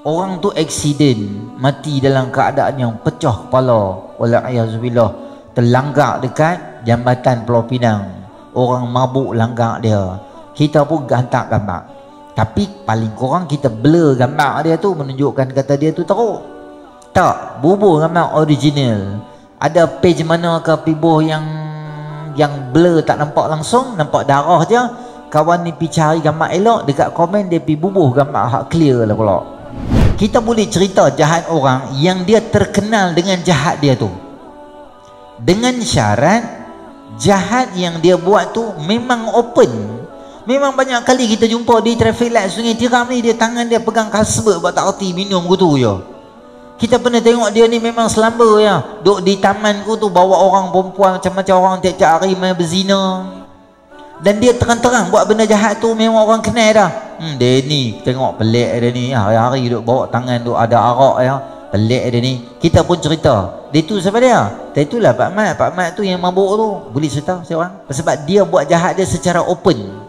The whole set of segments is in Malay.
orang tu aksiden, mati dalam keadaan yang pecah kepala, walaiyazubillah, terlanggar dekat jambatan Pulau Pinang, orang mabuk langgar dia, kita pun hantar gambar, tapi paling kurang kita blur gambar dia tu, menunjukkan kata dia tu teruk. Tak, bubuh gambar original. Ada page mana ke pibuh yang blur tak nampak langsung, nampak darah je, kawan ni pergi cari gambar elok, dekat komen dia pergi bubuh gambar hak clear lah pula. Kita boleh cerita jahat orang yang dia terkenal dengan jahat dia tu, dengan syarat jahat yang dia buat tu memang open. Memang banyak kali kita jumpa di traffic light Sungai Tiram ni, dia tangan dia pegang kasbet buat tak reti minum gitu je. Kita pernah tengok dia ni memang selamba ya, duduk di taman ku tu, bawa orang perempuan macam-macam orang tiap-tiap hari main berzina, dan dia terang-terang buat benda jahat tu, memang orang kenal dah. Dia ni tengok pelik dia ni, hari-hari duduk bawa tangan tu ada arak ya, pelik dia ni. Kita pun cerita, dia tu siapa dia? Dia itulah Pak Mat tu yang mabuk tu. Boleh cerita seorang sebab dia buat jahat dia secara open.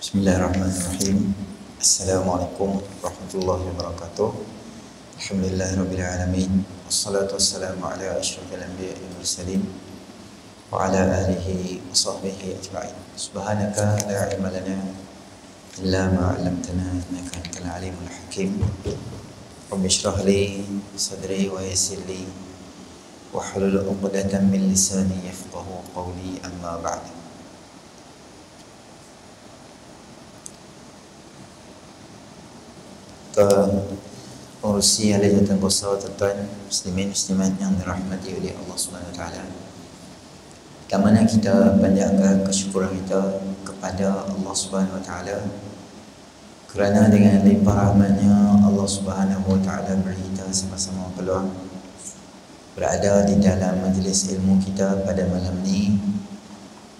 Bismillahirrahmanirrahim. Assalamualaikum warahmatullahi wabarakatuh. Alhamdulillahirabbil alamin. Wassalatu wassalamu ala asyrafil anbiya'i wal mursalin wa ala alihi wa sahbihi ajma'in. Subhanaka la ilma lana illa ma 'allamtana innaka antal alimul hakim. Rabbi shrah li sadri wa yassir li wahlul 'uqdatam min lisani yafqahu qawli, amma ba'd. Pengurusi hajatan besar, tuan-tuan muslimin muslimat yang dirahmati oleh Allah Subhanahu Wa Taala. Bagaimana kita panjatkan kesyukuran kita kepada Allah Subhanahu Wa Taala kerana dengan limpah rahmatnya Allah Subhanahu Wa Taala beri kita sama-sama peluang berada di dalam majlis ilmu kita pada malam ni.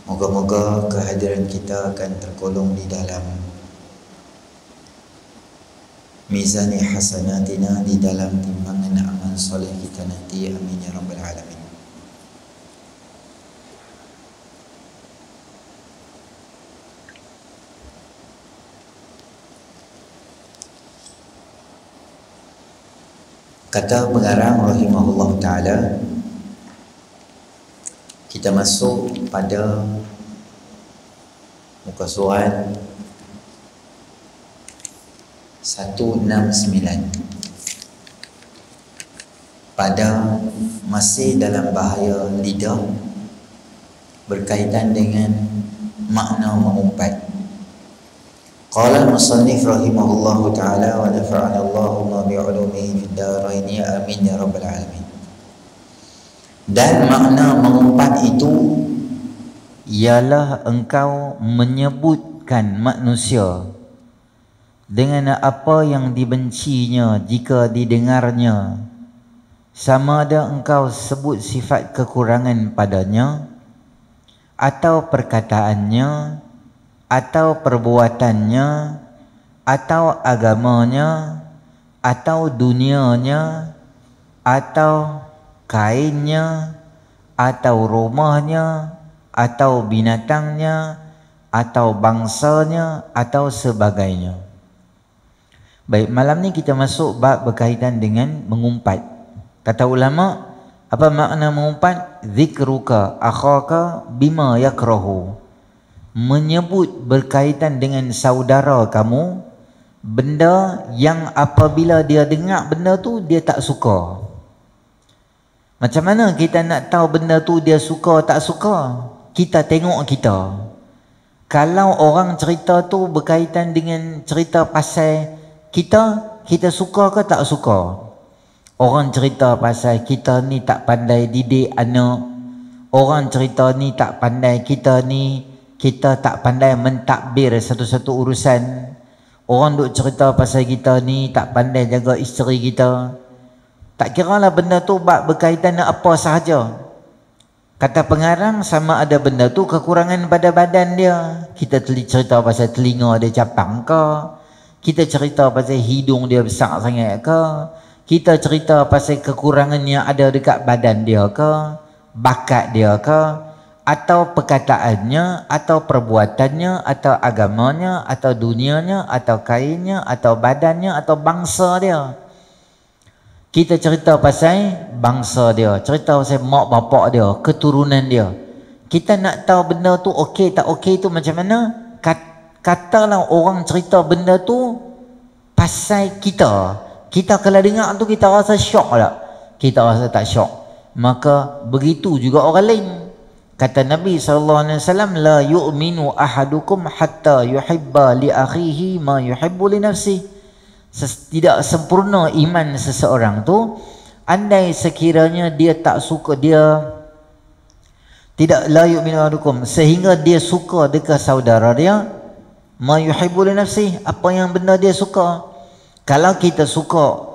Moga-moga kehadiran kita akan tergolong di dalam mizani hasanatina, di dalam timbangan amal soleh kita nanti. Amin ya rabbal alamin. Kata pengarang rahimahullah ta'ala, kita masuk pada muka surat 169 pada masih dalam bahaya lidah berkaitan dengan makna mengumpat. Qala al-musannif rahimahullahu ta'ala wa nafa'ana Allahumma bi'ulumihi fid dharain, amin ya rabbal alamin. Dan makna mengumpat itu ialah engkau menyebutkan manusia dengan apa yang dibencinya jika didengarnya, sama ada engkau sebut sifat kekurangan padanya, atau perkataannya, atau perbuatannya, atau agamanya, atau dunianya, atau kainnya, atau rumahnya, atau binatangnya, atau bangsanya, atau sebagainya. Baik, malam ni kita masuk bab berkaitan dengan mengumpat. Kata ulama, apa makna mengumpat? Zikruka akhaka bima yakrahu. Menyebut berkaitan dengan saudara kamu benda yang apabila dia dengar benda tu dia tak suka. Macam mana kita nak tahu benda tu dia suka tak suka? Kita tengok kita. Kalau orang cerita tu berkaitan dengan cerita pasal kita suka ke tak suka? Orang cerita pasal kita ni tak pandai didik anak, orang cerita ni tak pandai kita tak pandai mentadbir satu-satu urusan, orang duk cerita pasal kita ni tak pandai jaga isteri kita, tak kiralah benda tu bab berkaitan dengan apa sahaja. Kata pengarang, sama ada benda tu kekurangan pada badan dia, kita cerita pasal telinga dia capang ke, kita cerita pasal hidung dia besar sangat ke, kita cerita pasal kekurangan yang ada dekat badan dia ke, bakat dia ke, atau perkataannya, atau perbuatannya, atau agamanya, atau dunianya, atau kainnya, atau badannya, atau bangsa dia. Kita cerita pasal bangsa dia, cerita pasal mak bapak dia, keturunan dia. Kita nak tahu benda tu okey tak okey tu macam mana? Katalah orang cerita benda tu pasal kita. Kita kalau dengar tu kita rasa syok tak? Kita rasa tak syok. Maka begitu juga orang lain. Kata Nabi SAW, la yu'minu ahadukum hatta yuhibba li akhihi ma yuhibbu li nafsihi. Tidak sempurna iman seseorang tu andai sekiranya dia tak suka, dia tidak, la yu'minu ahadukum, sehingga dia suka dekat saudara dia ma yuhibbu li nafsihi, apa yang benda dia suka. Kalau kita suka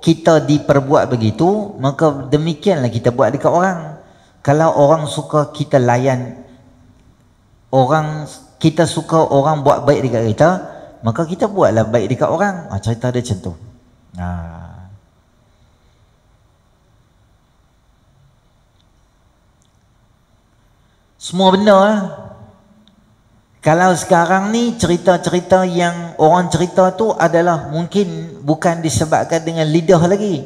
kita diperbuat begitu, maka demikianlah kita buat dekat orang. Kalau orang suka kita layan orang, kita suka orang buat baik dekat kita, maka kita buatlah baik dekat orang. Cerita dia macam tu. Semua benda kalau sekarang ni cerita-cerita yang orang cerita tu adalah mungkin bukan disebabkan dengan lidah lagi,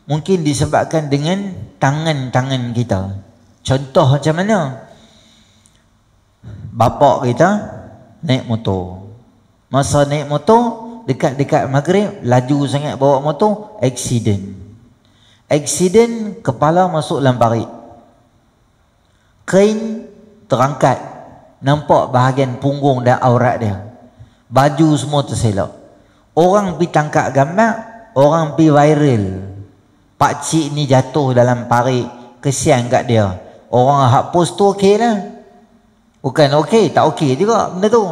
mungkin disebabkan dengan tangan-tangan kita. Contoh macam mana? Bapak kita naik motor. Masa naik motor, dekat-dekat maghrib, laju sangat bawa motor, accident. Accident, kepala masuk dalam parit. Kain terangkat, nampak bahagian punggung dan aurat dia. Baju semua terselak. Orang pergi tangkap gambar, orang pergi viral. Pakcik ni jatuh dalam parit, kesian kat dia. Orang hak post tu okey lah. Bukan okey, tak okey juga benda tu.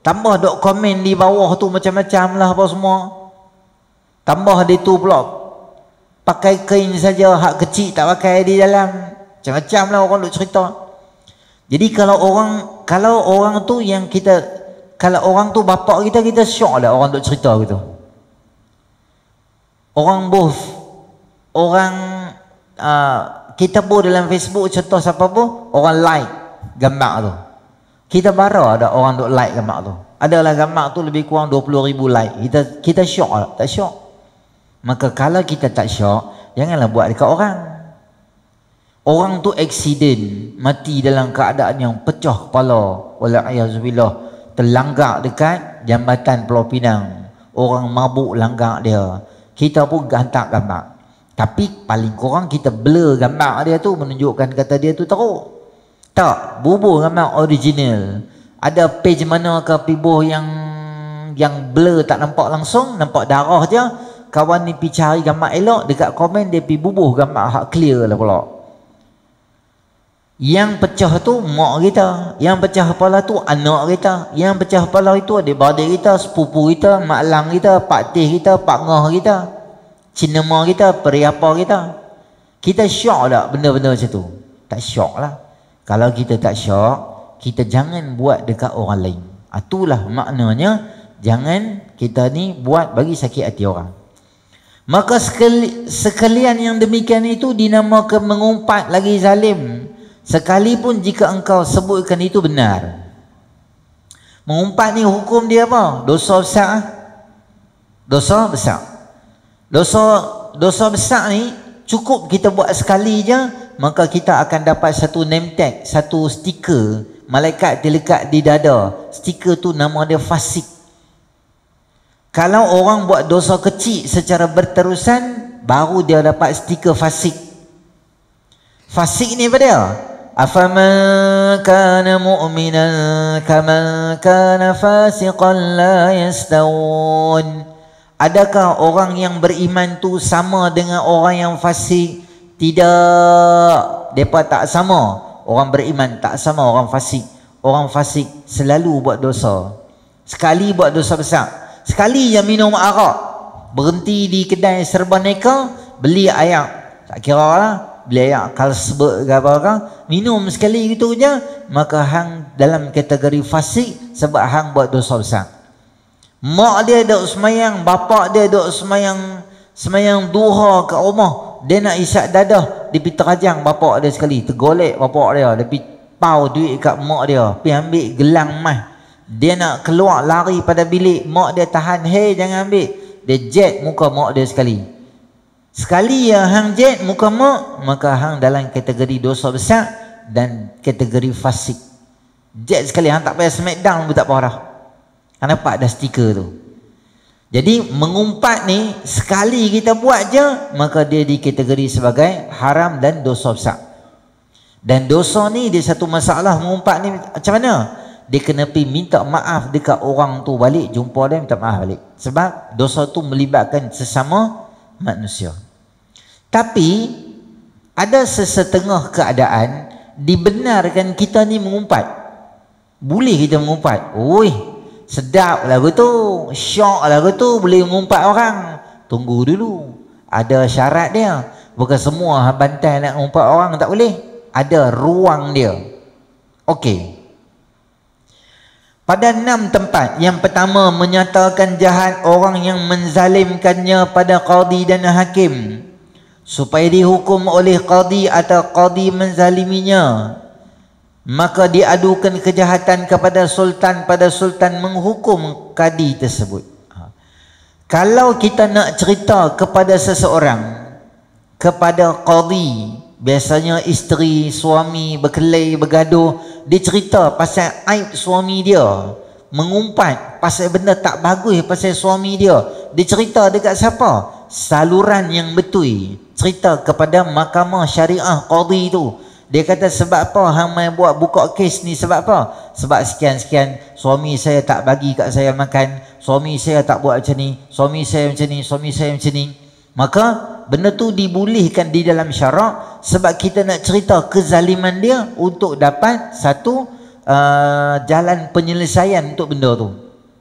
Tambah dok komen di bawah tu macam-macam lah apa semua. Tambah dia tu pula pakai kain saja, hak kecil tak pakai di dalam. Macam-macam lah orang dok cerita. Jadi kalau orang tu yang kita, kalau orang tu bapak kita syok lah orang dok cerita gitu. Orang both, orang kita pun dalam Facebook contoh siapa pun, orang like gambar tu. Kita bara ada orang duk like gambar tu. Adalah gambar tu lebih kurang 20,000 like. Kita syok tak? Tak syok. Maka kalau kita tak syok, janganlah buat dekat orang. Orang tu accident, mati dalam keadaan yang pecah kepala, walaiyazubillah, terlanggar dekat jambatan Pulau Pinang. Orang mabuk langgar dia. Kita pun hantar gambar. Tapi paling kurang kita blur gambar dia tu, menunjukkan kata dia tu teruk. Tak, bubur gambar original. Ada page mana ke pibuh yang blur tak nampak langsung, nampak darah je. Kawan ni pergi cari gambar elok, dekat komen dia pergi bubuh gambar hak clear lah pula. Yang pecah tu mak kita, yang pecah kepala tu anak kita, yang pecah kepala itu adik-beradik kita, sepupu kita, mak lang kita, pak teh kita, pak ngah kita, cinema kita, periapa kita. Kita syok tak benda-benda macam tu? Tak syok lah. Kalau kita tak syok, kita jangan buat dekat orang lain. Itulah maknanya, jangan kita ni buat bagi sakit hati orang. Maka sekalian yang demikian itu dinamakan mengumpat lagi zalim. Sekalipun jika engkau sebutkan itu benar. Mengumpat ni hukum dia apa? Dosa besar. Dosa besar. Dosa besar ni cukup kita buat sekali je, maka kita akan dapat satu name tag, satu stiker malaikat dilekat di dada. Stiker tu nama dia fasik. Kalau orang buat dosa kecil secara berterusan, baru dia dapat stiker fasik. Fasik ni apa dia? Afaman kana mu'minan kaman kana fasiqan la yastawun. Adakah orang yang beriman tu sama dengan orang yang fasik? Tidak, mereka tak sama. Orang beriman tak sama orang fasik. Orang fasik selalu buat dosa. Sekali buat dosa besar. Sekali je minum arak, berhenti di kedai serba neka, beli air, tak kira lah, beli air Carlsberg ke apa-apa, minum sekali gitu je, maka hang dalam kategori fasik sebab hang buat dosa besar. Mak dia duk semayang, bapak dia duk semayang duha kat rumah, dia nak isap dadah, dia pergi terajang bapak dia sekali, tergolek bapak dia, dia pergi pau duit kat mak dia, pergi ambil gelang emas. Dia nak keluar lari pada bilik, mak dia tahan, "Hei, jangan ambil." Dia jet muka mak dia sekali. Sekali ya hang jet muka mak, maka hang dalam kategori dosa besar dan kategori fasik. Jet sekali, hang tak payah smackdown pun tak apa dah. Hang dapat dah stiker tu. Jadi mengumpat ni sekali kita buat je, maka dia dikategori sebagai haram dan dosa besar. Dan dosa ni dia satu masalah mengumpat ni macam mana? Dia kena pergi minta maaf dekat orang tu balik, jumpa dia minta maaf balik. Sebab dosa tu melibatkan sesama manusia. Tapi ada sesetengah keadaan dibenarkan kita ni mengumpat. Boleh kita mengumpat. Oi, sedap lagu tu, syok lagu tu, boleh mengumpat orang. Tunggu dulu, ada syarat dia. Bukan semua bantai nak mengumpat orang, tak boleh. Ada ruang dia. Okey. Pada 6 tempat. Yang pertama, menyatakan jahat orang yang menzalimkannya pada qadi dan hakim supaya dihukum oleh qadi atau qadi menzaliminya, maka diadukan kejahatan kepada sultan, pada sultan menghukum kadi tersebut. Kalau kita nak cerita kepada seseorang, kepada qadi, biasanya isteri, suami berkelahi, bergaduh, dia cerita pasal aib suami dia, mengumpat pasal benda tak bagus pasal suami dia. Dia cerita dekat siapa? Saluran yang betul. Cerita kepada mahkamah syariah qadi tu. Dia kata, sebab apa hang mai buat buka kes ni, sebab apa? Sebab sekian-sekian, suami saya tak bagi kat saya makan, suami saya tak buat macam ni, suami saya macam ni, suami saya macam ni. Maka benda tu dibolehkan di dalam syarak sebab kita nak cerita kezaliman dia untuk dapat satu jalan penyelesaian untuk benda tu.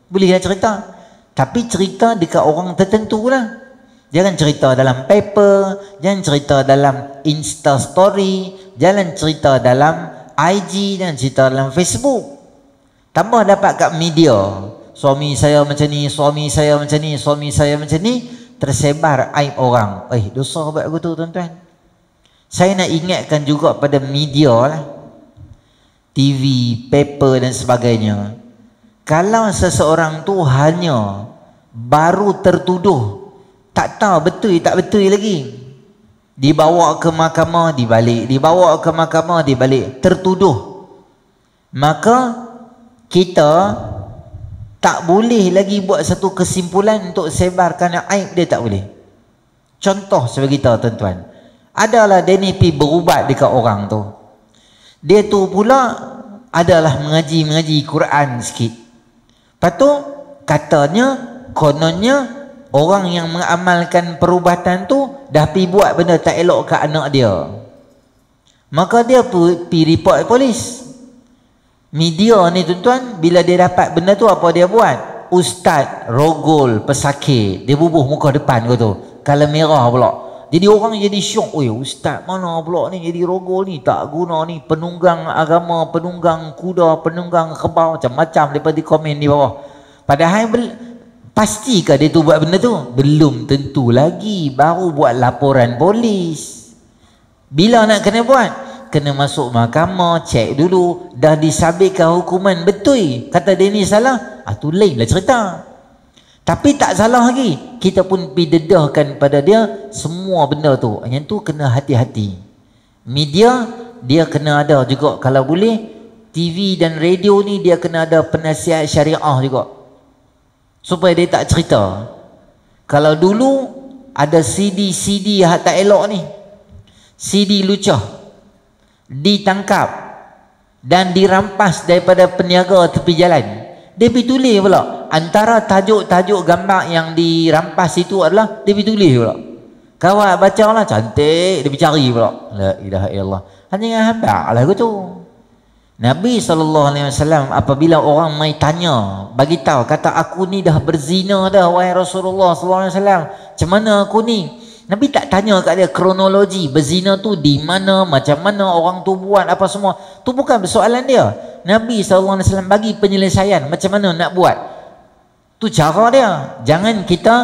Boleh cerita, tapi cerita dekat orang tertentu lah. Jangan cerita dalam paper, jangan cerita dalam Insta story, jangan cerita dalam IG, jangan cerita dalam Facebook. Tambah dapat kat media, suami saya macam ni, suami saya macam ni, suami saya macam ni, tersebar aib orang. Dosa buat aku tu tuan-tuan. Saya nak ingatkan juga pada media lah, TV, paper dan sebagainya. Kalau seseorang tu hanya baru tertuduh, tak tahu betul tak betul lagi, dibawa ke mahkamah dibalik, dibawa ke mahkamah dibalik, tertuduh, maka kita tak boleh lagi buat satu kesimpulan untuk sebarkan aib dia, tak boleh. Contoh sebagai kita tuan-tuan, adalah dia ni pergi berubat dekat orang tu, dia tu pula adalah mengaji Quran sikit. Lepas tu katanya, kononnya orang yang mengamalkan perubatan tu dah pergi buat benda tak elok ke anak dia. Maka dia pergi report polis. Media ni tuan-tuan, bila dia dapat benda tu, apa dia buat? Ustaz rogol pesakit, dia bubuh muka depan kau tu, kalau merah pula. Jadi orang jadi syok. Ustaz mana pula ni jadi rogol ni, tak guna ni, penunggang agama, penunggang kuda, penunggang kebau, macam-macam daripada komen di bawah. Padahal pastikah dia tu buat benda tu? Belum tentu lagi, baru buat laporan polis. Bila nak kena buat? Kena masuk mahkamah, cek dulu, dah disabitkan hukuman betul, kata dia ni salah, tu lain lah cerita. Tapi tak salah lagi, kita pun pergi dedahkan pada dia semua benda tu. Yang tu kena hati-hati. Media dia kena ada juga, kalau boleh TV dan radio ni dia kena ada penasihat syariah juga, supaya dia tak cerita. Kalau dulu ada CD yang tak elok ni, CD lucah, ditangkap dan dirampas daripada peniaga tepi jalan, dia pergi tulis pula. Antara tajuk-tajuk gambar yang dirampas itu adalah dia pergi tulis pula. Kawan baca lah, cantik, dia pergi cari pula. La ilaha illallah. Hanya hamba lah tu. Nabi SAW apabila orang mai tanya, bagi tahu, kata aku ni dah berzina dah wahai Rasulullah SAW. Macam mana aku ni? Nabi tak tanya kat dia kronologi berzina tu di mana, macam mana orang tu buat apa semua. Tu bukan persoalan dia. Nabi SAW bagi penyelesaian macam mana nak buat. Tu cara dia. Jangan kita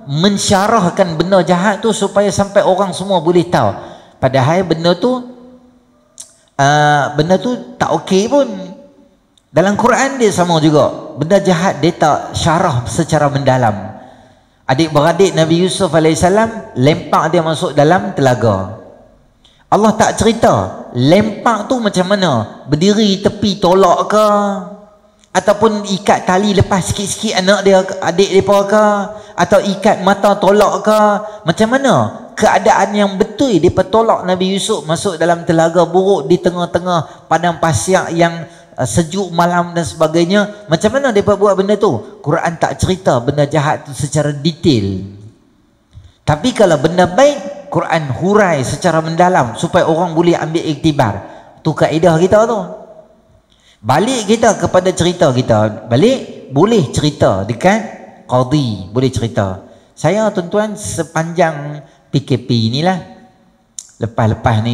mensyarahkan benda jahat tu supaya sampai orang semua boleh tahu. Padahal benda tu tak okey pun. Dalam Quran dia sama juga. Benda jahat dia tak syarah secara mendalam. Adik-beradik Nabi Yusuf AS lempak dia masuk dalam telaga. Allah tak cerita lempak tu macam mana, berdiri tepi tolak ke, ataupun ikat tali lepas sikit-sikit anak dia, adik dia ke, atau ikat mata tolak ke, macam mana keadaan yang betul dia tolak Nabi Yusuf masuk dalam telaga buruk di tengah-tengah padang pasir yang sejuk malam dan sebagainya. Macam mana dia buat benda tu? Quran tak cerita benda jahat tu secara detail. Tapi kalau benda baik, Quran hurai secara mendalam supaya orang boleh ambil iktibar. Tu kaedah kita tu. Balik kita kepada cerita kita. Balik boleh cerita dekat qadi, boleh cerita. Saya tuan-tuan sepanjang PKP inilah, lepas-lepas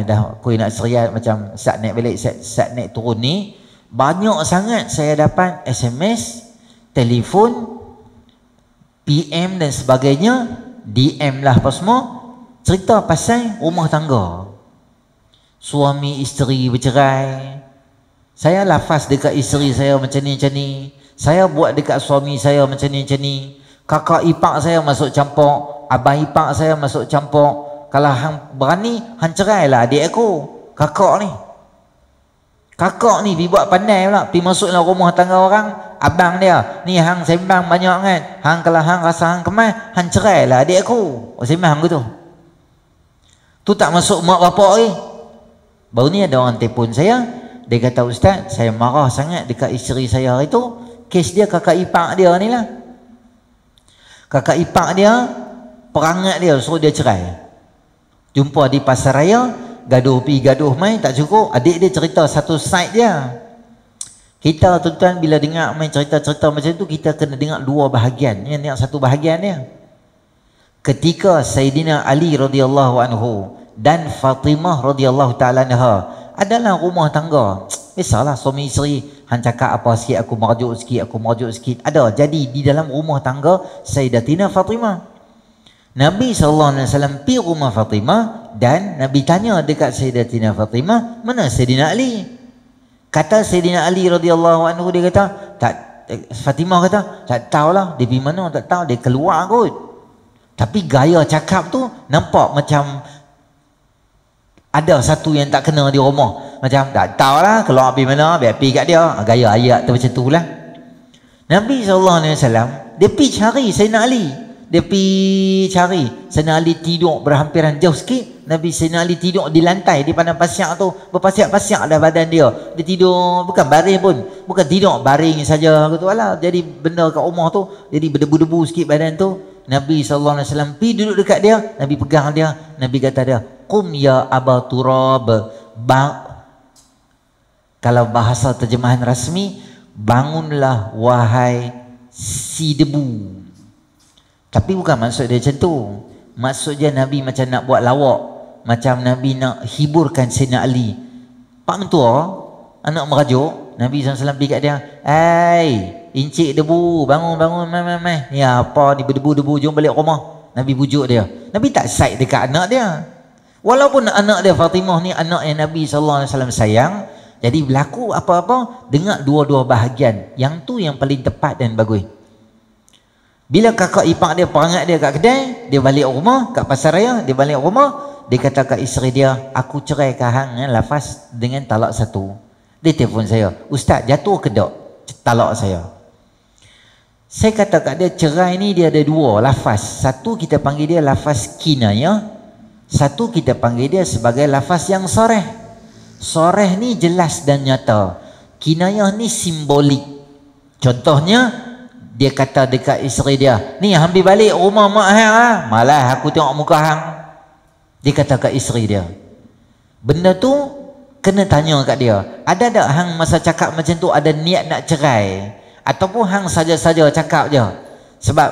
dah aku nak seriat macam sat naik balik, sat naik turun ni, banyak sangat saya dapat SMS, telefon, PM dan sebagainya, DM lah apa semua, cerita pasal rumah tangga. Suami isteri bercerai. Saya lafaz dekat isteri saya macam ni. Saya buat dekat suami saya macam ni. Kakak ipar saya masuk campur, abang ipar saya masuk campur. Kalau hang berani, hang cerailah adik aku. Kakak ni pergi buat pandai pula, pergi masuk dalam rumah tangga orang. Abang dia ni hang sembang banyak kan, hang kalau hang rasa hang kemas, hang cerailah adik aku. Sembang gitu tu, tak masuk mak bapak lagi. Baru ni ada orang telefon saya, dia kata, Ustaz, saya marah sangat dekat isteri saya itu. Kes dia kakak ipar dia ni lah. Kakak ipar dia perangat dia suruh dia cerai. Jumpa di pasar raya, gaduh pi gaduh mai, tak cukup, adik dia cerita satu side dia. Kita tuan-tuan bila dengar main cerita-cerita macam tu, kita kena dengar dua bahagian. Yang dengar satu bahagian dia. Ketika Sayyidina Ali radhiyallahu anhu dan Fatimah radhiyallahu ta'ala anha adalah rumah tangga. Biasalah suami isteri, hang cakap apa sikit, aku merajuk sikit. Ada jadi di dalam rumah tangga Sayyidatina Fatimah. Nabi SAW pergi rumah Fatimah dan Nabi tanya dekat Sayyidatina Fatimah, mana Sayyidina Ali? Kata Sayyidina Ali radhiyallahu anhu, dia kata, Fatimah kata, tak tahulah dia pergi mana, tak tahu, dia keluar kot. Tapi gaya cakap tu nampak macam ada satu yang tak kena di rumah. Macam tak tahulah keluar pergi mana, biar pergi kat dia. Gaya ayat tu macam tu lah. Nabi SAW dia pergi cari Sayyidina Ali. Dia pergi cari Sayyidina Ali tidur berhampiran jauh sikit. Nabi Sayyidina Ali tidur di lantai di padang pasir tu, berpasiak-pasiak dah badan dia. Dia tidur bukan baring pun, bukan tidur baring saja gitu lah. Jadi benda kat rumah tu jadi berdebu-debu sikit badan tu. Nabi SAW pergi duduk dekat dia, Nabi pegang dia, Nabi kata dia, "Qum ya Aba Turab." Kalau bahasa terjemahan rasmi, bangunlah wahai si debu. Tapi bukan maksud dia macam tu. Maksud dia Nabi macam nak buat lawak, macam Nabi nak hiburkan Sayyidina Ali. Pak mentua anak merajuk, Nabi SAW pergi kat dia, Encik debu, bangun, mai. Ni apa ni berdebu-debu, jom balik rumah. Nabi bujuk dia. Nabi tak side dekat anak dia. Walaupun anak dia Fatimah ni anak yang Nabi SAW sayang. Jadi berlaku apa-apa, dengar dua-dua bahagian. Yang tu yang paling tepat dan bagus. Bila kakak ipar dia perangat dia kat kedai, dia balik rumah, kat pasar raya, dia balik rumah, dia kata kat isteri dia, aku cerai ke hang lafaz dengan talak satu. Dia telefon saya, Ustaz jatuh ke tak talak saya? Saya kata kat dia, cerai ni dia ada dua lafaz. Satu kita panggil dia lafaz kinayah, satu kita panggil dia sebagai lafaz yang sarih. Sarih ni jelas dan nyata, kinayah ni simbolik. Contohnya, dia kata dekat isteri dia, ni hampir balik rumah mak hang lah. Malah aku tengok muka hang. Dia kata kat isteri dia. Benda tu kena tanya kat dia. Ada tak hang masa cakap macam tu ada niat nak cerai? Ataupun hang saja-saja cakap je? Sebab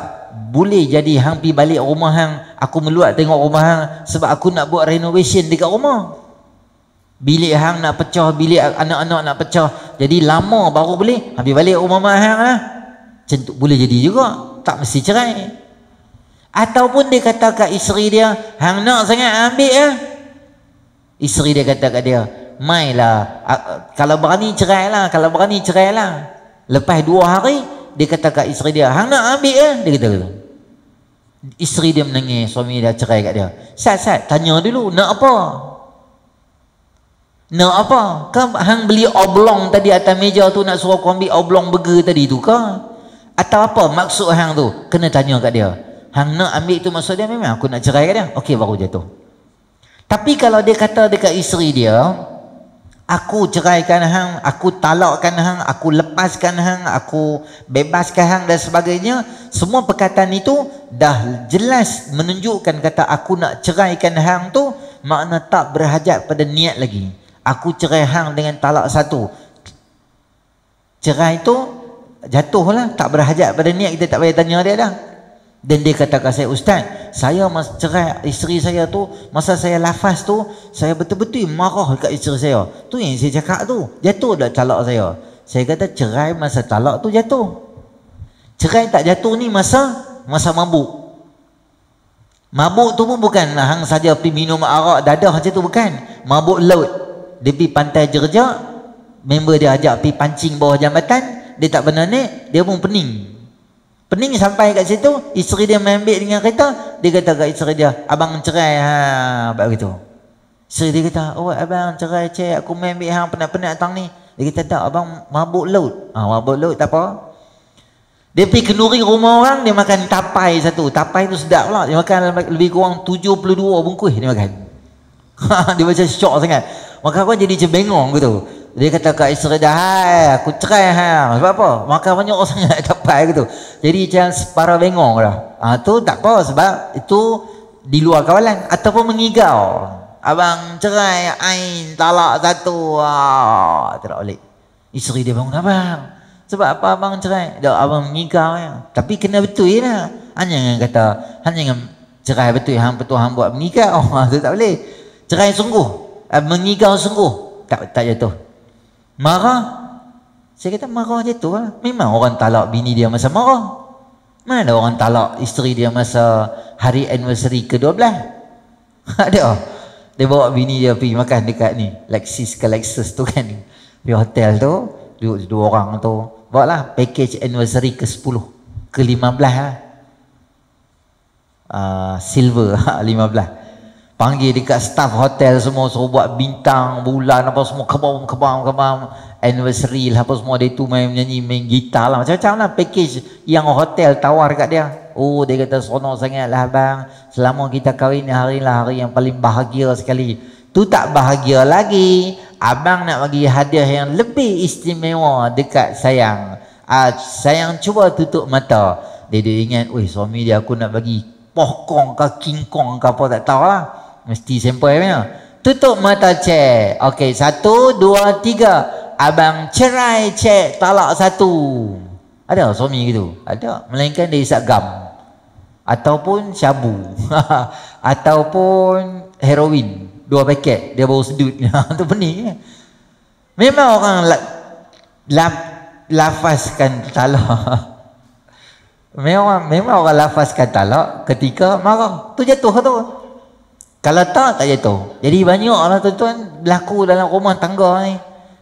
boleh jadi hang pergi balik rumah hang, aku meluat tengok rumah hang sebab aku nak buat renovation dekat rumah. Bilik hang nak pecah, bilik anak-anak nak pecah. Jadi lama baru boleh. Hampir balik rumah mak hang lah. boleh jadi juga, tak mesti cerai. Ataupun dia kata kat isteri dia, hang nak sangat ambil ya. Isteri dia kata kat dia, mailah, kalau berani cerailah, kalau berani cerailah. Lepas 2 hari dia kata kat isteri dia, hang nak ambil ya. Dia kata gitu. Isteri dia menangis, suami dia cerai kat dia. Sat, tanya dulu, nak apa? Nak apa? Kan hang beli oblong tadi atas meja tu, nak suruh aku ambil oblong burger tadi tu ke? Atau apa maksud hang tu? Kena tanya kat dia. Hang nak ambil tu maksud dia memang aku nak cerai kat dia. Okey, baru jatuh. Tapi kalau dia kata dekat isteri dia, aku ceraikan hang, aku talakkan hang, aku lepaskan hang, aku bebaskan hang dan sebagainya, semua perkataan itu dah jelas menunjukkan kata aku nak ceraikan hang tu makna tak berhajat pada niat lagi. Aku cerai hang dengan talak 1. Cerai tu jatuhlah, tak berhajat pada niat, kita tak payah tanya dia dah. Dan dia kata kat saya, ustaz, saya cerai isteri saya tu, masa saya lafaz tu, saya betul-betul marah kat isteri saya. Tu yang saya cakap tu, jatuh dah talak saya. Saya kata cerai masa talak tu jatuh. Cerai tak jatuh ni masa mabuk. Mabuk tu pun bukan hang saja pergi minum arak dadah macam tu, bukan. Mabuk laut. Dia pergi pantai Jerjak, member dia ajak pergi pancing bawah jambatan, dia tak pernah naik, dia pun pening. Pening sampai kat situ, isteri dia ambil dengan kereta, dia kata kat isteri dia, abang cerai begitu. Isteri dia kata, oh abang cerai cik, aku ambil hang penat-penat datang ni. Dia kata tak, abang mabuk laut. Mabuk laut tak apa. Dia pergi kenduri rumah orang, dia makan tapai 1. Tapai tu sedap pula, dia makan lebih kurang 72 bungkus dia makan. Dia macam syok sangat. Maka aku jadi macam bengong gitu. Dia kata kat isteri dia, hai aku cerai hang. Sebab apa? Makan banyak sangat tapai gitu. Jadi macam separuh bengong lah. Tu tak apa sebab itu di luar kawalan. Ataupun mengigau, abang cerai, ain talak 1. Tak boleh. Isteri dia bangun, abang sebab apa abang cerai? Dah abang mengigau ya. Tapi kena betul lah. Hanya yang kata, hanya yang cerai betul, hang betul hang buat mengigau. Tu tak boleh. Cerai sungguh, mengigau sungguh, tak jatuh. Marah, saya kata marah jatuh lah. Memang orang talak bini dia masa marah. Mana ada orang talak isteri dia masa hari anniversary ke-12? Ada. Dia bawa bini dia pergi makan dekat ni, Lexus tu kan, di hotel tu, duduk 2 orang tu, bawa lah package anniversary ke-10, ke-15 lah. Silver 15. Panggil dekat staff hotel semua, suruh buat bintang, bulan apa semua, kebam anniversary lah apa semua. Dia tu main menyanyi, main gitar lah, macam-macam lah package yang hotel tawar kat dia. Oh, dia kata seronok sangat lah abang, selama kita kahwin ni hari lah hari yang paling bahagia sekali. Tu tak bahagia lagi, abang nak bagi hadiah yang lebih istimewa dekat sayang. Sayang cuba tutup mata. Dia ingat, suami dia aku nak bagi pokong ke king kong ke apa tak tahu lah. Mesti sampai mana. Tutup mata cek. Okey, 1, 2, 3. Abang cerai cek, talak 1. Ada suami gitu? Ada. Melainkan dia isap gam. Ataupun syabu. Ataupun heroin. 2 paket. Dia baru sedut. Itu pening. Memang orang lafazkan talak. Memang orang lafazkan talak ketika marah. Tu jatuh tu. Kalau tak jatuh. Jadi banyaklah tuan-tuan berlaku dalam rumah tangga ni.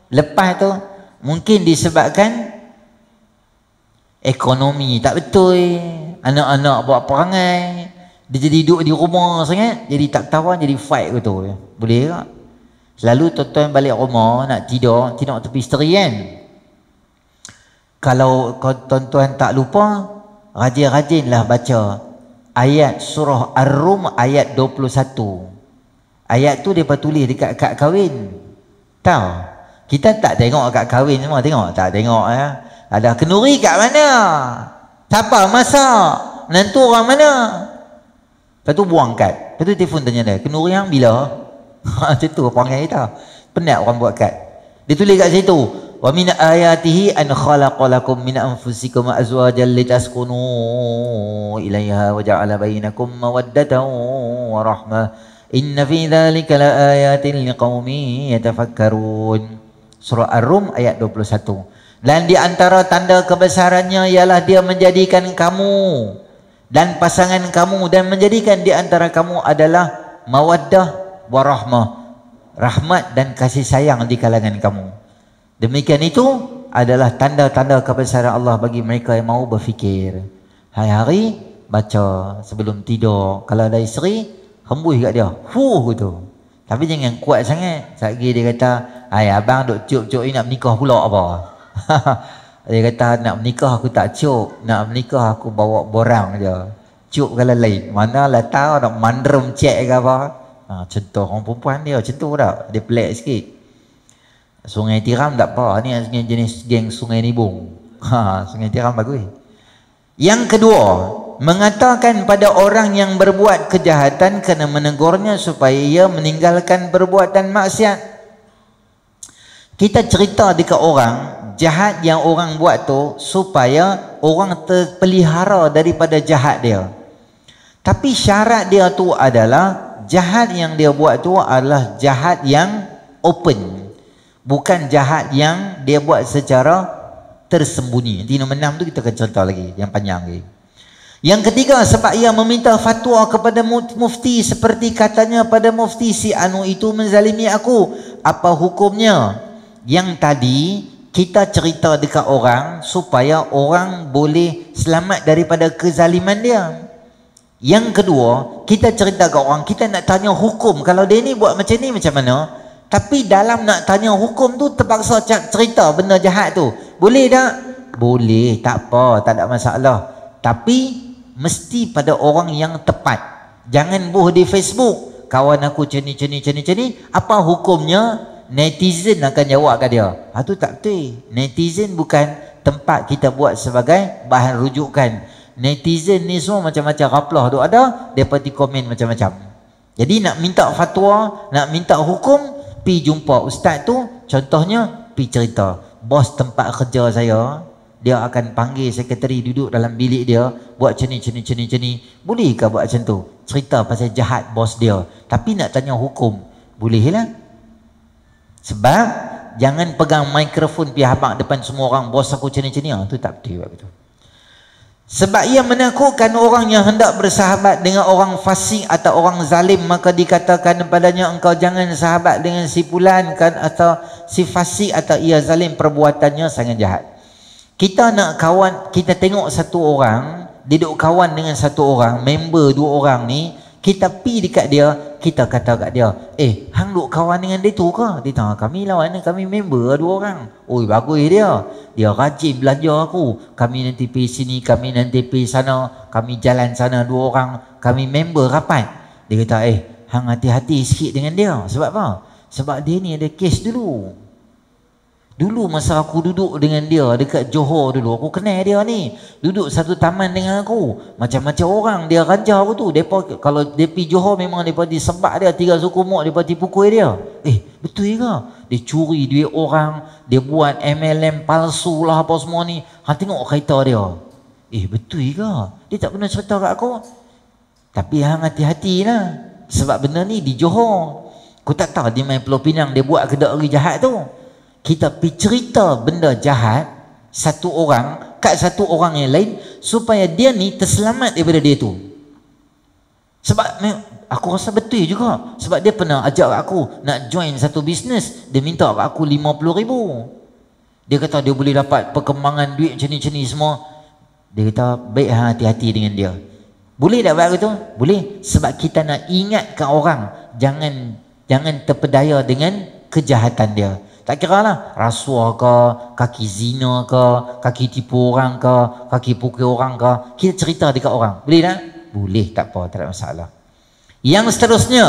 Lepas tu mungkin disebabkan ekonomi tak betul, anak-anak buat perangai, dia jadi duduk di rumah sangat, jadi tak tahu, jadi fight gitu. Boleh tak? Selalu tuan-tuan balik rumah nak tidur tepi isteri kan. Kalau tuan-tuan tak lupa, rajin-rajinlah baca ayat surah Ar-Rum ayat 21. Ayat tu dia tulis dekat kad kahwin. Tahu? Kita tak tengok kad kahwin semua, tengok tak tengok ya. Ada kenduri kat mana? Siapa masak? Menantu orang mana? Lepas tu buang kad. Lepas tu telefon tanya dia, kenduri hang bila? Macam tu perangai kita. Penat orang buat kad. Dia tulis kat situ, wa min ayatihi an khalaqalakum min anfusikum azwajan litaskunu ilaiha wa ja'ala bainakum mawaddatan wa rahmah inna fi dhalika laayatin liqaumin yatafakkarun. Surah Ar-Rum ayat 21. Dan di antara tanda kebesarannya ialah dia menjadikan kamu dan pasangan kamu dan menjadikan di antara kamu adalah mawaddah warahmah, rahmat dan kasih sayang di kalangan kamu. Demikian itu adalah tanda-tanda kebesaran Allah bagi mereka yang mau berfikir. Hari-hari baca sebelum tidur. Kalau ada isteri, hembus kat dia. Gitu. Tapi jangan kuat sangat. Sekali dia kata, "Hai abang duk cuk-cuk ni nak menikah pula apa?" Dia kata, "Nak menikah aku tak cuk, nak menikah aku bawa borang je. Cuk kalau lain. Manalah tahu nak mandrum cek ke apa." Contoh orang perempuan dia macam tu tak? Dia pelik sikit. Sungai Tiram tak apa, ni jenis geng Sungai Nibung. Sungai Tiram bagus. Yang kedua, mengatakan pada orang yang berbuat kejahatan kena menegurnya supaya ia meninggalkan perbuatan maksiat. Kita cerita dekat orang jahat yang orang buat tu supaya orang terpelihara daripada jahat dia. Tapi syarat dia tu adalah jahat yang dia buat tu adalah jahat yang open, bukan jahat yang dia buat secara tersembunyi. Nanti nombor 6 tu kita akan cerita lagi yang panjang lagi. Yang ketiga, sebab ia meminta fatwa kepada mufti seperti katanya pada mufti, si anu itu menzalimi aku. Apa hukumnya? Yang tadi kita cerita dekat orang supaya orang boleh selamat daripada kezaliman dia. Yang kedua, kita cerita kat orang, kita nak tanya hukum. Kalau dia ni buat macam ni macam mana? Tapi dalam nak tanya hukum tu terpaksa cerita benda jahat tu. Boleh tak? Boleh, tak apa, tak ada masalah. Tapi mesti pada orang yang tepat. Jangan buh di Facebook, kawan aku macam ni, apa hukumnya? Netizen akan jawab kat dia. Tu tak betul. Netizen bukan tempat kita buat sebagai bahan rujukan. Netizen ni semua macam-macam raplah tu ada, dia pergi komen macam-macam. Jadi nak minta fatwa, nak minta hukum, pi jumpa ustaz tu. Contohnya, pi cerita, bos tempat kerja saya, dia akan panggil sekretari duduk dalam bilik dia, buat macam ni. Bolehkah buat macam tu? Cerita pasal jahat bos dia. Tapi nak tanya hukum, bolehlah. Sebab jangan pegang mikrofon pi habaq depan semua orang, bos aku macam ni. Tu tak betul begitu. Sebab ia menakutkan orang yang hendak bersahabat dengan orang fasik atau orang zalim, maka dikatakan padanya, engkau jangan sahabat dengan si fulan kan, atau si fasik atau ia zalim, perbuatannya sangat jahat. Kita nak kawan, kita tengok satu orang, dia duk kawan dengan satu orang, member dua orang ni, kita pi dekat dia, kita kata kat dia, hang duk kawan dengan dia tu ke? Dia tahu, kami lawan, kami member dua orang. Oi, bagus dia rajin belajar aku. Kami nanti pergi sini, kami nanti pergi sana, kami jalan sana dua orang, kami member rapat. Dia kata, hang hati-hati sikit dengan dia. Sebab apa? Sebab dia ni ada kes dulu. Dulu masa aku duduk dengan dia dekat Johor dulu, aku kenal dia ni. Duduk satu taman dengan aku. Macam-macam orang dia raja aku tu. Depa kalau dia pergi Johor memang depa disebab dia 3 suku mak, depa dipukul dia. Betul ke? Dia curi duit orang, dia buat MLM palsu lah apa semua ni. Hang tengok kereta dia. Betul ke? Dia tak pernah cerita kat aku. Tapi hang hati-hatilah. Sebab benda ni di Johor. Aku tak tahu dia main Pulau Pinang, dia buat kedai jahat tu. Kita pergi cerita benda jahat satu orang kat satu orang yang lain supaya dia ni terselamat daripada dia tu. Sebab aku rasa betul juga. Sebab dia pernah ajak aku nak join satu bisnes, dia minta kat aku 50,000. Dia kata dia boleh dapat perkembangan duit macam ni semua. Dia kata baik, hati-hati dengan dia. Boleh tak buat begitu? Boleh. Sebab kita nak ingatkan orang jangan terpedaya dengan kejahatan dia. Tak kira lah rasuah ke, kaki zina ke, kaki tipu orang ke, kaki pukul orang ke. Kita cerita dekat orang. Boleh tak? Boleh, tak apa, tak ada masalah. Yang seterusnya,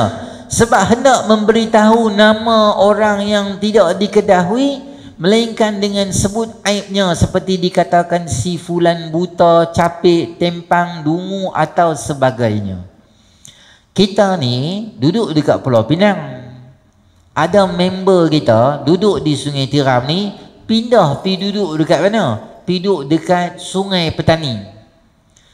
sebab hendak memberitahu nama orang yang tidak diketahui, melainkan dengan sebut aibnya, seperti dikatakan si fulan buta, capek, tempang, dungu atau sebagainya. Kita ni duduk dekat Pulau Pinang. Ada member kita duduk di Sungai Tiram ni, pindah pergi duduk dekat mana? Pergi duduk dekat Sungai Petani.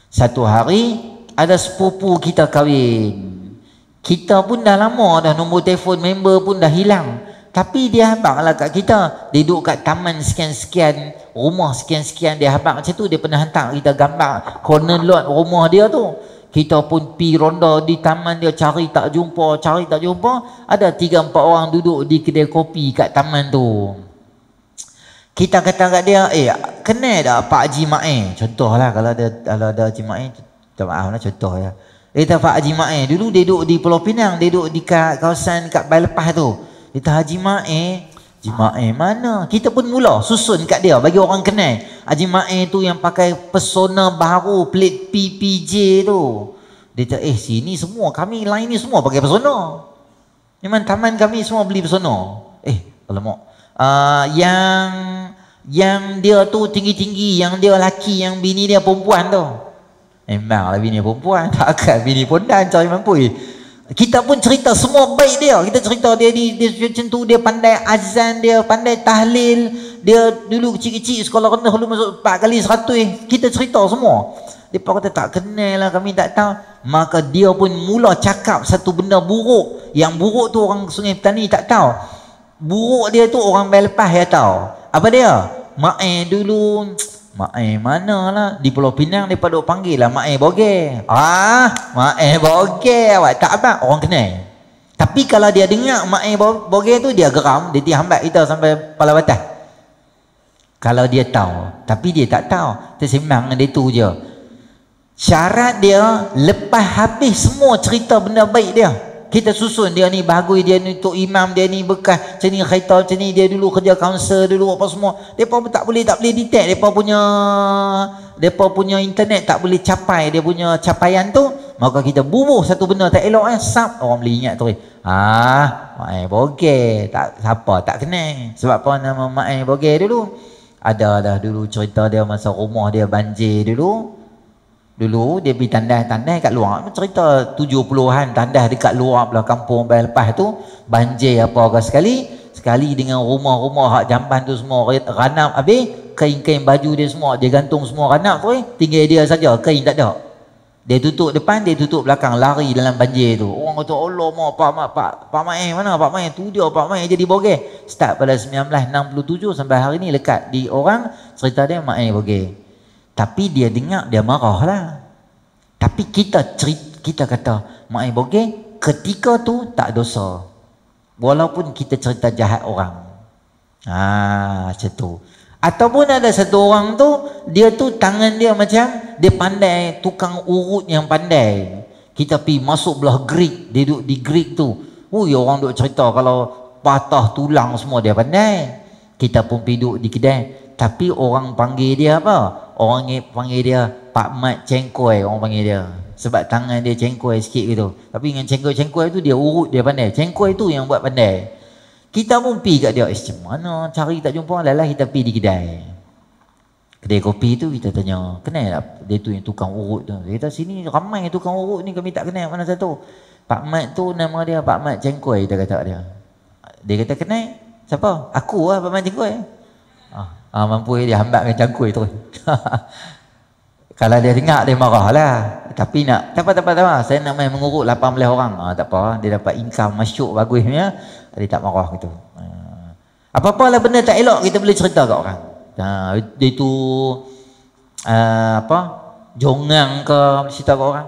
Satu hari ada sepupu kita kahwin. Kita pun dah lama dah, nombor telefon member pun dah hilang. Tapi dia habaklah kat kita. Dia duduk kat taman sekian-sekian, rumah sekian-sekian, dia habak macam tu. Dia pernah hantar kita gambar corner lot rumah dia tu. Kita pun pi ronda di taman dia, cari tak jumpa. Ada 3-4 orang duduk di kedai kopi kat taman tu. Kita kata kat dia, kenal tak Pak Haji Mae? Contohlah kalau ada Haji Mae, tak maaf lah contoh ya. Dia Pak Haji Mae dulu dia duduk di Pulau Pinang, dia duduk di kawasan kat Bayi Lepas tu. Kita Haji Mae mana? Kita pun mula susun kat dia bagi orang kenal. Haji Mae tu yang pakai pesona baru plate PPJ tu. Dia kata, sini semua kami lain ni semua pakai pesona. Memang taman kami semua beli pesona. Alamak. Yang dia tu tinggi-tinggi, yang dia laki, yang bini dia perempuan tu. Memanglah bini perempuan, takkan bini pondan cari mampu. Kita pun cerita semua baik dia. Kita cerita dia macam tu, dia pandai azan, dia pandai tahlil, dia dulu kecil-kecil sekolah rendah dulu masuk 4 kali 100. Kita cerita semua. Dia kata tak kenal lah, kami tak tahu. Maka dia pun mula cakap satu benda buruk. Yang buruk tu orang Sungai Petani tak tahu. Buruk dia tu orang Bayi Lepas ya tahu. Apa dia? Mae dulu, Mae mana lah di Pulau Pinang dia pada panggil lah Mae Boge. Mae Boge awak tak apa orang kenal. Tapi kalau dia dengar Mae Boge tu dia geram, dia hambat kita sampai kepala batas. Kalau dia tahu, tapi dia tak tahu. Tersemang dia tu je. Syarat dia lepas habis semua cerita benda baik dia. Kita susun dia ni bagus, dia ni tok imam, dia ni bekas macam ni khaita macam ni, dia dulu kerja kaunser dulu apa semua. Depa pun tak boleh detect, depa punya internet tak boleh capai dia punya capaian tu. Maka kita bubuh satu benda tak elok sap orang boleh ingat tu. Mae Boge, tak siapa tak kenal. Sebab apa nama Mae Boge dulu? Ada dah dulu cerita dia masa rumah dia banjir dulu. Dulu dia pergi tandas kat luar, cerita 70-an tandas dekat luar belah kampung Bayi Lepas tu banjir apa sekali dengan rumah-rumah hak jamban tu semua ranap habis, kain-kain baju dia semua dia gantung semua ranap tu, tinggal dia saja kain tak ada. Dia tutup depan, dia tutup belakang, lari dalam banjir tu. Orang kata Allah mau Pak Mae mana Pak Mae tu, dia Pak Mae jadi Boge. Start pada 1967 sampai hari ni lekat di orang cerita dia Mae Boge. Tapi dia dengar, dia marah lah. Tapi kita kata Mae Boge ketika tu tak dosa, walaupun kita cerita jahat orang. Macam tu. Ataupun ada satu orang tu, dia tu tangan dia macam dia pandai, tukang urut yang pandai. Kita pergi masuk belah Greek, dia duduk di Greek tu. Orang duduk cerita kalau patah tulang semua dia pandai. Kita pun pergi duduk di kedai. Tapi orang panggil dia apa? Orang panggil dia Pak Mat Cengkoi, orang panggil dia. Sebab tangan dia cengkoi sikit gitu. Tapi dengan cengkoi tu dia urut, dia pandai. Cengkoi tu yang buat pandai. Kita pun pergi kat dia, macam mana cari tak jumpa, lalah kita pergi di kedai kopi tu. Kita tanya, kenal tak dia tu yang tukang urut tu? Dia kata sini ramai tukang urut ni, kami tak kenal mana satu. Pak Mat tu nama dia Pak Mat Cengkoi, dia kata dia. Dia kata kenal? Siapa? Aku lah Pak Mat Cengkoi. Mampu dia hambatkan cangkui tu. Kalau dia dengar dia marah lah. Tapi nak tak apa. Saya nak main mengurut 18 orang. Tak apa, dia dapat income masyuk bagusnya. Dia tak marah gitu. Apa-apalah benda tak elok kita boleh cerita kat orang. Dia tu jongang ke cerita kat orang.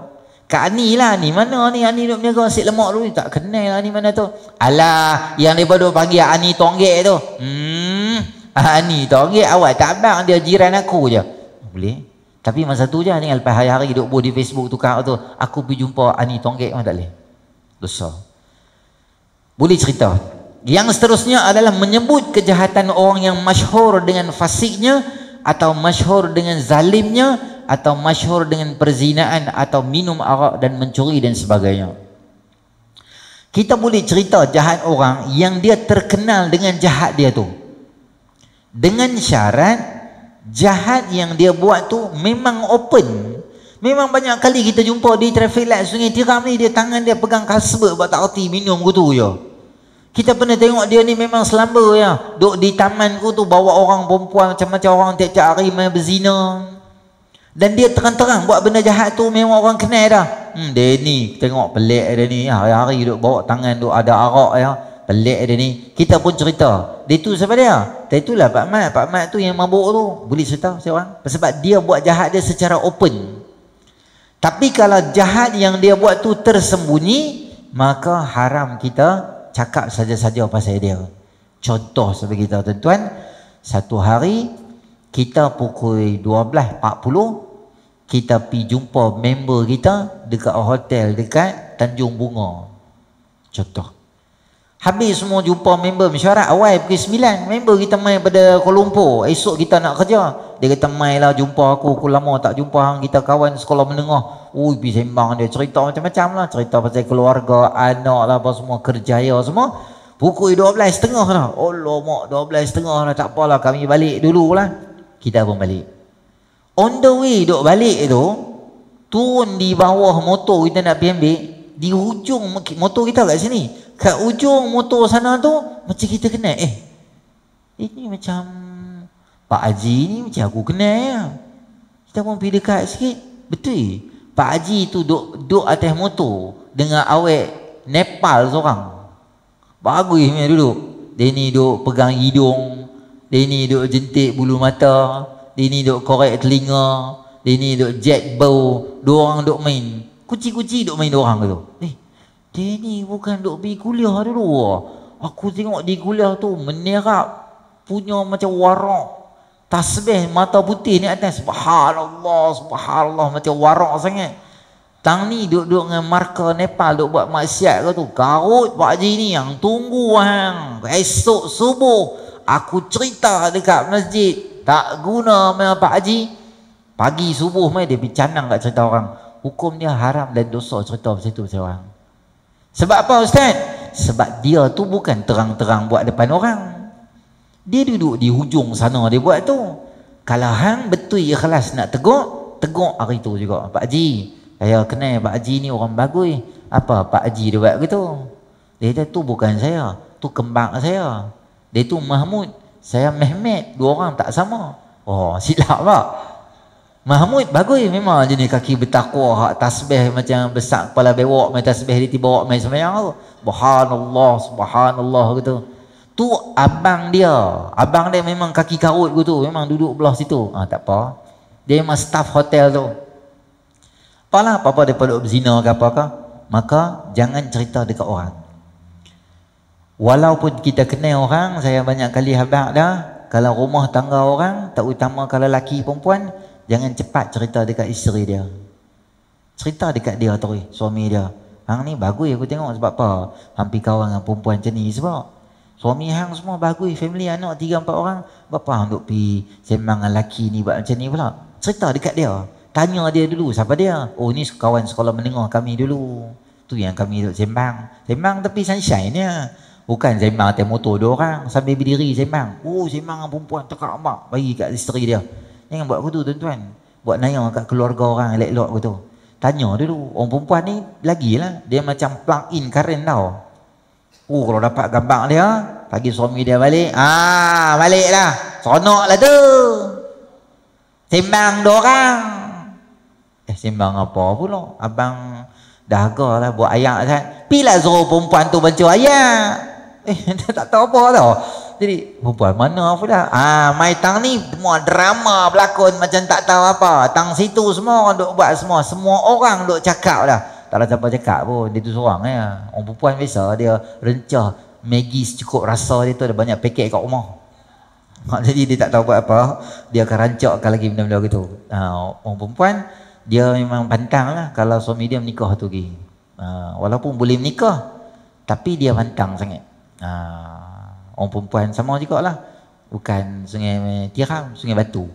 Kak Ani lah ni, mana ni Ani duk berniaga nasi lemak dulu, tak kenal lah ni mana tu. Alah, yang dia baru panggil Ani Tonggek tu. Ani Tonggek awak tak abang, dia jiran aku je. Boleh. Tapi masa tu je ni lepas hari-hari duk buat di Facebook tukar tu, aku pergi jumpa Ani Tonggek mana tak boleh. Dosa. Boleh cerita. Yang seterusnya adalah menyebut kejahatan orang yang masyhur dengan fasiknya, atau masyhur dengan zalimnya, atau masyhur dengan perzinaan, atau minum arak dan mencuri dan sebagainya. Kita boleh cerita jahat orang yang dia terkenal dengan jahat dia tu, dengan syarat jahat yang dia buat tu memang open. Memang banyak kali kita jumpa di traffic light Sungai Tiram ni, dia tangan dia pegang kasbet buat tak reti minum gitu je. Kita pernah tengok dia ni memang selamba ya, duduk di taman ku tu bawa orang perempuan macam-macam orang tiap-tiap hari main berzina. Dan dia terang-terang buat benda jahat tu, memang orang kenal dah. Dia ni tengok pelik dia ni, hari-hari duduk bawa tangan duduk ada arak ya. pelik dia ni. Kita pun cerita. Dia tu siapa dia? Dia itulah Pak Mat. Pak Mat tu yang mabuk tu. Boleh cerita seorang. Sebab dia buat jahat dia secara open. Tapi kalau jahat yang dia buat tu tersembunyi, maka haram kita cakap saja-saja pasal dia. Contoh sebagai kita tuan-tuan, satu hari kita pukul 12.40 kita pergi jumpa member kita dekat hotel dekat Tanjung Bunga. Contoh. Habis semua jumpa member mesyuarat awal pukul 9. Member kita main pada Kuala Lumpur. Esok kita nak kerja. Dia kata main lah jumpa aku lama tak jumpa hang. Kita kawan sekolah menengah. Ui pergi sembang dia. Cerita macam-macam lah. Cerita pasal keluarga, anak lah apa semua. Kerjaya semua. Pukul 12.30 lah. Allah mak 12.30 lah. Tak apalah kami balik dulu lah. Kita pun balik. On the way duk balik tu, turun di bawah motor kita nak pergi ambil, di hujung motor kita kat sini, kat ujung motor sana tu macam kita kenal. Ini macam Pak Haji ni macam aku kenal ya. Kita pun pergi dekat sikit. Betul Pak Haji tu duk atas motor dengan awet Nepal seorang. Bagus punya duduk. Dia ni duk pegang hidung, dia ni duk jentik bulu mata, dia ni duk korek telinga, dia ni duk jet bau. Dua orang duk main kuci-kuci, duk main dua orang tu. Dia ni bukan duk pergi kuliah dulu. Aku tengok di kuliah tu menerap punya macam warak tasbih mata putih ni atas. Subhanallah, subhanallah, macam warak sangat. Tang ni duk-duk dengan marka Nepal duk buat maksiat ke tu. Karut Pak Haji ni yang tunggu hang. Esok subuh aku cerita dekat masjid. Tak guna memang Pak Haji. Pagi subuh mai dia pergi canang kat cerita orang. Hukum dia haram dan dosa cerita pasal tu pasal orang. Sebab apa Ustaz? Sebab dia tu bukan terang-terang buat depan orang. Dia duduk di hujung sana dia buat tu. Kalau hang betul ikhlas nak tegur, tegur hari tu juga. Pak Haji, saya kenal Pak Haji ni orang bagus. Apa Pak Haji dia buat gitu? Dia kata tu bukan saya, tu kembang saya. Dia tu Mahmud, saya Mehmet, dua orang tak sama. Oh, silap Pak. Mahmud bagus memang jenis kaki bertakwa, hak tasbih macam besar kepala bewok, main tasbih dia tiba bawa main sembahyang tu. Subhanallah, subhanallah gitu. Tu abang dia memang kaki karut gitu, memang duduk belah situ. Tak apa. Dia memang staff hotel tu. Apalah apa-apa daripada berzina ke apakah, maka jangan cerita dekat orang. Walaupun kita kenal orang, saya banyak kali habaq dah, kalau rumah tangga orang, terutama kalau lelaki perempuan, jangan cepat cerita dekat isteri dia. Cerita dekat dia terus, suami dia. Hang ni bagus aku tengok, sebab apa? Hampir kawan dengan perempuan macam ni sebab suami hang semua bagus, family anak 3-4 orang. Bapa hang duk pi sembang dengan lelaki ni buat macam ni pula. Cerita dekat dia. Tanya dia dulu siapa dia. Oh ni kawan sekolah menengah kami dulu. Tu yang kami duk sembang. Sembang tapi sunshine ya. Bukan sembang atas motor dua orang sambil berdiri sembang. Oh sembang dengan perempuan tekak mak bagi kat isteri dia. Jangan buat begitu tuan-tuan. Buat nanya kat keluarga orang elok-elok begitu. Tanya dulu. Orang perempuan ni lagilah dia macam plug in current tau. Oh kalau dapat gambar dia, pagi suami dia balik, baliklah. Seronoklah tu. Sembang dua orang. Sembang apa pula? Abang dahaga lah buat ayat kan. Pilah suruh perempuan tu baca ayat. Dia tak tahu apa tau. Jadi perempuan mana pula? Mai tang ni semua drama berlakon macam tak tahu apa. Tang situ semua orang duk buat semua orang duk cakap dah. Tak ada siapa cakap pun, dia tu seorang ya. Orang perempuan biasa dia rencah Maggi secukup rasa dia tu ada banyak paket kat rumah. Jadi dia tak tahu buat apa, dia akan rancakkan lagi benda-benda gitu. Orang perempuan dia memang pantang lah kalau suami dia menikah tu lagi. Walaupun boleh menikah, tapi dia pantang sangat. Orang perempuan sama juga lah. Bukan Sungai Tiram, Sungai Batu.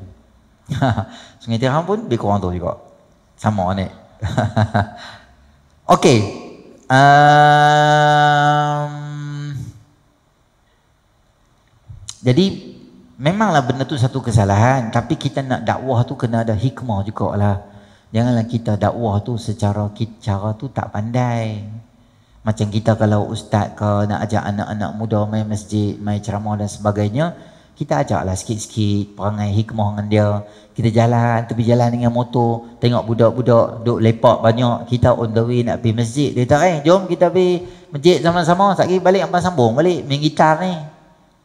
Sungai Tiram pun lebih kurang tu juga. Sama ni. Okey. Jadi memanglah benda tu satu kesalahan, tapi kita nak dakwah tu kena ada hikmah jugalah. Janganlah kita dakwah tu secara cara tu tak pandai. Macam kita kalau ustaz ke nak ajak anak-anak muda main masjid, main ceramah dan sebagainya, kita ajaklah sikit-sikit perangai hikmah dengan dia. Kita jalan, tepi jalan dengan motor, tengok budak-budak duk lepak banyak, kita on the way nak pergi masjid. Dia kata, jom kita pergi masjid sama-sama, sekali balik apa sambung balik main gitar ni.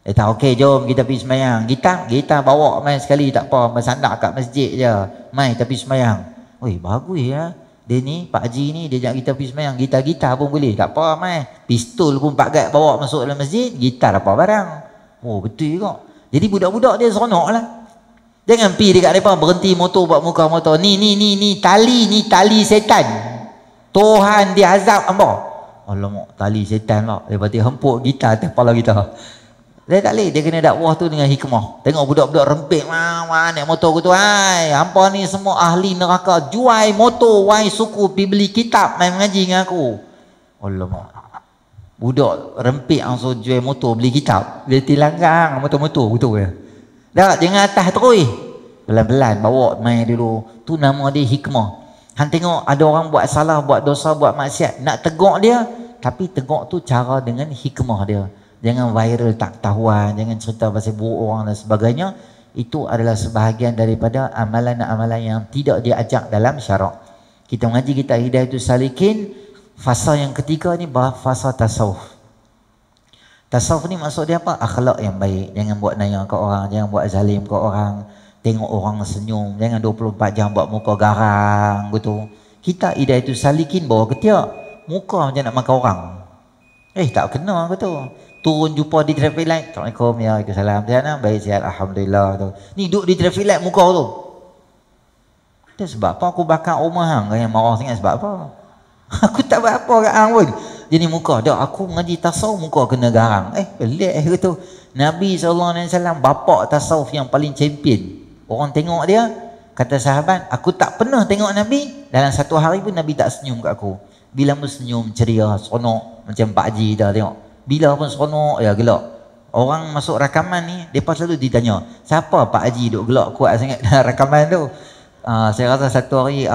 Dia kata, okey jom kita pergi semayang. Gitar bawa main sekali tak apa, bersandak kat masjid je. Main tapi semayang. Oi, bagus ya. Dia ni, Pak Haji ni, dia ajak kita pergi semayang. Gitar pun boleh, tak apa main. Pistol pun Pak Gad bawa masuk dalam masjid, gitar apa barang. Oh, betul juga. Jadi budak-budak dia seronok lah. Jangan pergi dekat mereka berhenti motor buat muka motor. Ni tali setan. Tuhan dia azab hamba. Alamak, tali setan lah. Lepas tu hempuk gitar atas kepala kita. Dia tak boleh, dia kena dakwah tu dengan hikmah. Tengok budak-budak rempik naik motor tu. Hai, hampa ni semua ahli neraka. Jual motor, wai suku pergi beli kitab main mengaji dengan aku. Alamak. Budak rempik langsung jual motor beli kitab. Dia tilanggang motor-motor betul ya. Dah, jangan atas terus. Pelan-pelan bawa main dulu. Tu nama dia hikmah. Han tengok ada orang buat salah, buat dosa, buat maksiat. Nak tegur dia, tapi tegur tu cara dengan hikmah dia. Jangan viral tak ketahuan, jangan cerita pasal buruk orang dan sebagainya. Itu adalah sebahagian daripada amalan-amalan yang tidak diajak dalam syarak. Kita mengaji kitab Hidayatus Salikin, fasa yang ketiga ni fasa tasawuf. Tasawuf ni maksud dia apa? Akhlak yang baik. Jangan buat naya ke orang, jangan buat zalim ke orang. Tengok orang senyum, jangan 24 jam buat muka garang gitu. Kita Hidayatus Salikin bawa ketiak, muka macam nak makan orang. Tak kena gitu. Turun jumpa di traffic light, Assalamualaikum, ya, Waalaikumsalam. Sihat, baik sihat, alhamdulillah tu. Ni duduk di traffic light muka tu. Dia sebab apa aku bakar rumah hang yang marah sangat sebab apa? Aku tak buat apa kat hang pun. Jadi muka dah aku mengaji tasawuf muka kena garang. Pelik gitu. Nabi SAW bapak tasawuf yang paling champion. Orang tengok dia, kata sahabat, aku tak pernah tengok Nabi dalam satu hari pun Nabi tak senyum kat aku. Bila pun senyum ceria, seronok macam Pak Haji dah tengok. Bila pun seronok ya gelak. Orang masuk rakaman ni, depa selalu ditanya, siapa Pak Haji duk gelak kuat sangat dalam rakaman tu? Saya rasa satu hari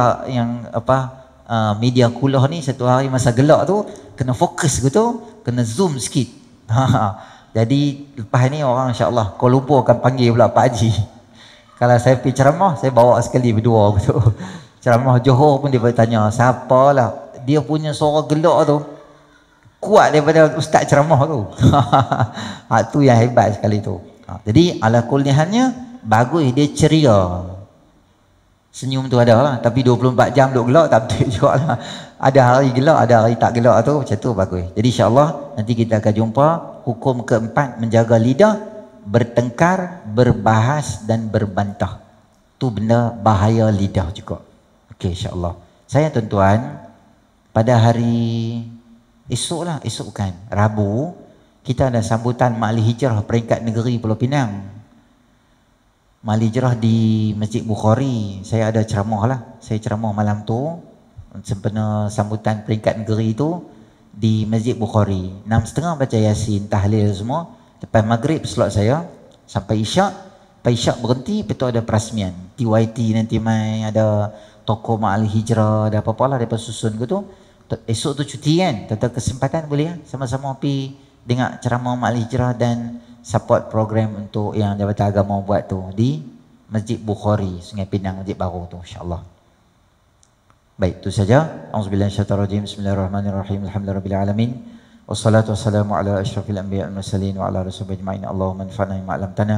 media kulah ni satu hari masa gelak tu kena fokus gitu, kena zoom sikit. Jadi lepas ni orang insya-Allah Kuala Lumpur akan panggil pula Pak Haji. Kalau saya pergi ceramah, saya bawa sekali berdua gitu. Ceramah Johor pun dia bertanya, siapalah dia punya suara gelak tu kuat daripada ustaz ceramah tu. Tu yang hebat sekali tu. Jadi ala kullihannya bagus dia ceria. Senyum tu ada lah, tapi 24 jam duk gelak tak betul juga lah. Ada hari gelak, ada hari tak gelak tu, macam tu bagus. Jadi insyaAllah nanti kita akan jumpa hukum keempat, menjaga lidah, bertengkar, berbahas dan berbantah. Tu benda bahaya lidah juga. Okey, insyaAllah. Saya tuan-tuan, pada hari esok bukan, Rabu, kita ada sambutan Ma'ali Hijrah peringkat negeri Pulau Pinang. Ma'ali Hijrah di Masjid Bukhari. Saya ada ceramah lah. Saya ceramah malam tu sempena sambutan peringkat negeri itu di Masjid Bukhari. 6.30 baca Yasin, tahlil semua. Lepas maghrib slot saya sampai isyak. Lepas isyak berhenti, betul ada perasmian. TYT nanti main, ada toko Ma'ali Hijrah, ada apa-apa lah daripada susun gitu. Esok tu cuti kan, tentu kesempatan boleh sama-sama pergi dengar ceramah Ma'ali Hijrah dan support program untuk yang Jabatan Agama buat tu di Masjid Bukhari, Sungai Pinang, Masjid Baru tu, insya-Allah. Baik, itu saja. Auzubillahi minasyaitonir rajim. Bismillahirrahmanirrahim. Alhamdulillahirabbil alamin. Wassalatu wassalamu ala asyrafil anbiya'i wal mursalin wa ala rasulih ajma'in. Allahumma anfa'na bima 'allamtana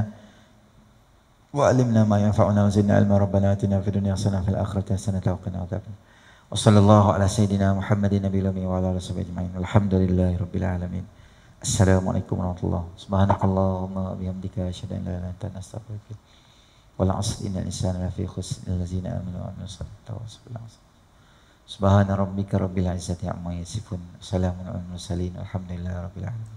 wa 'allimna ma yanfa'una wa zidna ilma. Rabbana atina fid dunya hasanah wa fil akhirati hasanah wa qina adzaban. Wa sallallahu ala sayyidina Muhammadin nabiyil ummi wa ala rasulih ajma'in. Alhamdulillahirabbil alamin. Assalamualaikum warahmatullahi wabarakatuh. Subhanakallahumma wa bihamdika asyhadu an la ilaha illa anta astaghfiruka wa atubu ilaik. Wal 'asri innal insana lafi khusr illa allazina amanu wa 'amilus solihati. Subhana rabbika rabbil izzati amma yasifun. Salamun alal mursalin. Alhamdulillahi rabbil alamin.